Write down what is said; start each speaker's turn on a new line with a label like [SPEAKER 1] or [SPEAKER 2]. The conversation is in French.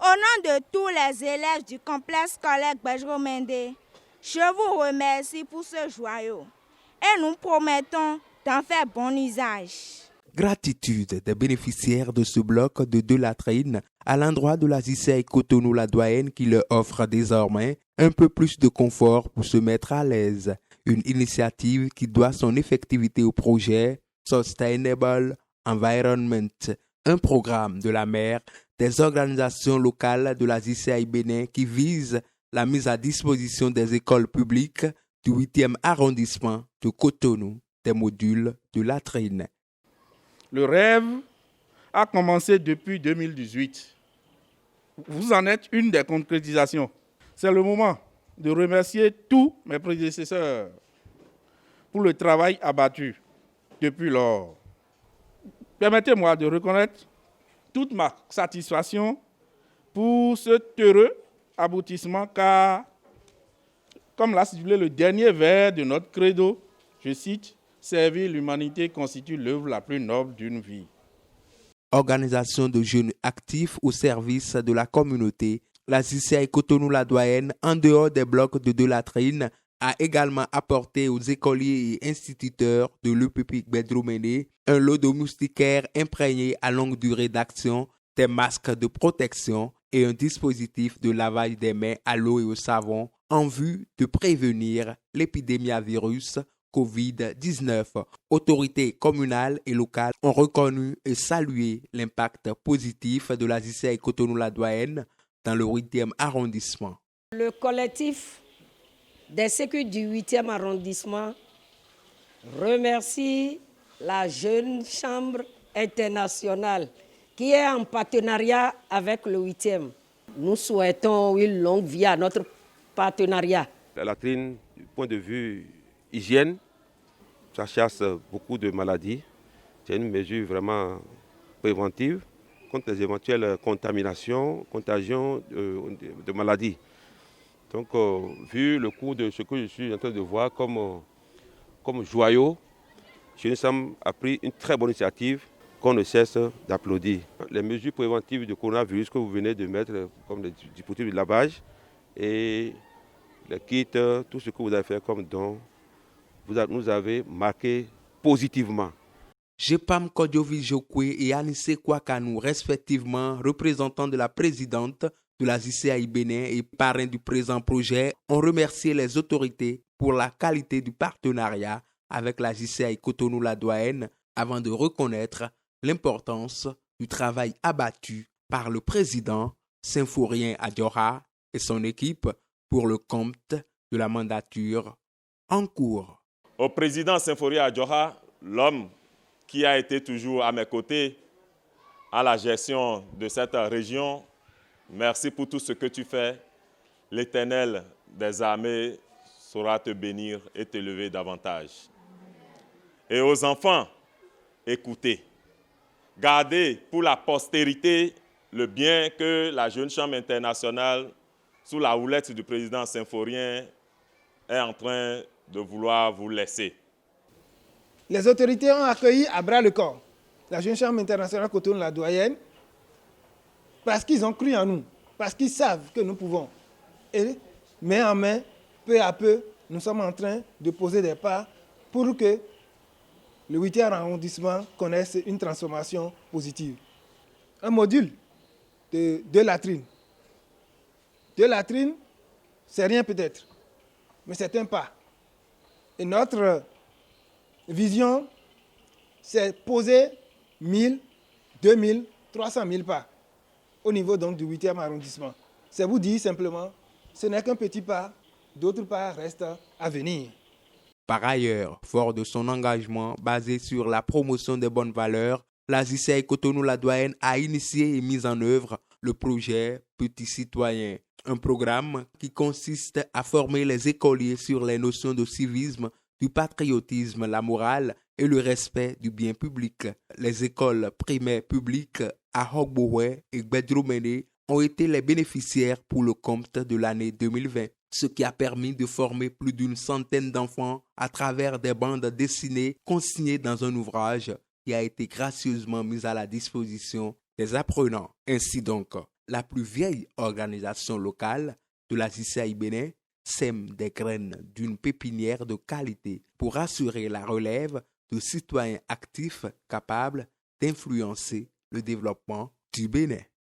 [SPEAKER 1] Au nom de tous les élèves du complexe scolaire Gbedjo Mende, je vous remercie pour ce joyau et nous promettons d'en faire bon usage.
[SPEAKER 2] Gratitude des bénéficiaires de ce bloc de deux latrines à l'endroit de la JCI Cotonou-La-Doyenne qui leur offre désormais un peu plus de confort pour se mettre à l'aise. Une initiative qui doit son effectivité au projet Sustainable Environment, un programme de la maire des organisations locales de la JCI Bénin qui vise la mise à disposition des écoles publiques du 8e arrondissement de Cotonou des modules de latrines.
[SPEAKER 3] Le rêve a commencé depuis 2018. Vous en êtes une des concrétisations. C'est le moment de remercier tous mes prédécesseurs pour le travail abattu depuis lors. Permettez-moi de reconnaître toute ma satisfaction pour cet heureux aboutissement car, comme l'a stipulé le dernier vers de notre credo, je cite, « Servir l'humanité constitue l'œuvre la plus noble d'une vie ».
[SPEAKER 2] Organisation de jeunes actifs au service de la communauté, la JCI Cotonou-La-Doyenne, en dehors des blocs de deux latrines, a également apporté aux écoliers et instituteurs de l'EPP Gbedjo Mende un lot de moustiquaires imprégnés à longue durée d'action, des masques de protection et un dispositif de lavage des mains à l'eau et au savon en vue de prévenir l'épidémie-virus COVID-19. Autorités communales et locales ont reconnu et salué l'impact positif de la JCI Cotonou-La-Doyenne dans le 8e arrondissement.
[SPEAKER 4] Le collectif des sécu du 8e arrondissement remercie la Jeune Chambre internationale qui est en partenariat avec le 8e. Nous souhaitons une longue vie à notre partenariat.
[SPEAKER 5] La latrine, du point de vue hygiène, ça chasse beaucoup de maladies. C'est une mesure vraiment préventive contre les éventuelles contaminations, contagions de maladies. Donc, vu le cours de ce que je suis en train de voir comme joyau, Jeune Chambre a pris une très bonne initiative qu'on ne cesse d'applaudir. Les mesures préventives de coronavirus que vous venez de mettre, comme les dispositifs de lavage et les kits, tout ce que vous avez fait comme don, vous nous avez marqué positivement.
[SPEAKER 2] Jepam Kodjovi Jokwe et Anissé Kwakanou, respectivement représentants de la présidente de la JCI Bénin et parrains du présent projet, ont remercié les autorités pour la qualité du partenariat avec la JCI Cotonou-La-Doyenne avant de reconnaître l'importance du travail abattu par le président Symphorien Adjora et son équipe pour le compte de la mandature en cours.
[SPEAKER 6] Au président Symphorien Adjora, l'homme qui a été toujours à mes côtés à la gestion de cette région, merci pour tout ce que tu fais. L'Éternel des armées saura te bénir et te lever davantage. Et aux enfants, écoutez, gardez pour la postérité le bien que la Jeune Chambre internationale, sous la houlette du président Symphorien, est en train de vouloir vous laisser.
[SPEAKER 7] Les autorités ont accueilli à bras le corps la Jeune Chambre internationale Cotonou-La-Doyenne parce qu'ils ont cru en nous, parce qu'ils savent que nous pouvons. Et main en main, peu à peu, nous sommes en train de poser des pas pour que le 8e arrondissement connaisse une transformation positive. Un module de 2 latrines. 2 latrines, c'est rien peut-être, mais c'est un pas. Et notre vision, c'est poser 1000, 2000, 300 000 pas au niveau donc du 8e arrondissement. C'est vous dire simplement, ce n'est qu'un petit pas, d'autres pas restent à venir.
[SPEAKER 2] Par ailleurs, fort de son engagement basé sur la promotion des bonnes valeurs, la JCI Cotonou-La-Doyenne a initié et mis en œuvre le projet Petits Citoyens, un programme qui consiste à former les écoliers sur les notions de civisme, du patriotisme, la morale et le respect du bien public. Les écoles primaires publiques à Hogbowe et Gbedjo Mende ont été les bénéficiaires pour le compte de l'année 2020, ce qui a permis de former plus d'une centaine d'enfants à travers des bandes dessinées consignées dans un ouvrage qui a été gracieusement mis à la disposition des apprenants. Ainsi donc, la plus vieille organisation locale de la CCI Bénin, sème des graines d'une pépinière de qualité pour assurer la relève de citoyens actifs capables d'influencer le développement du Bénin.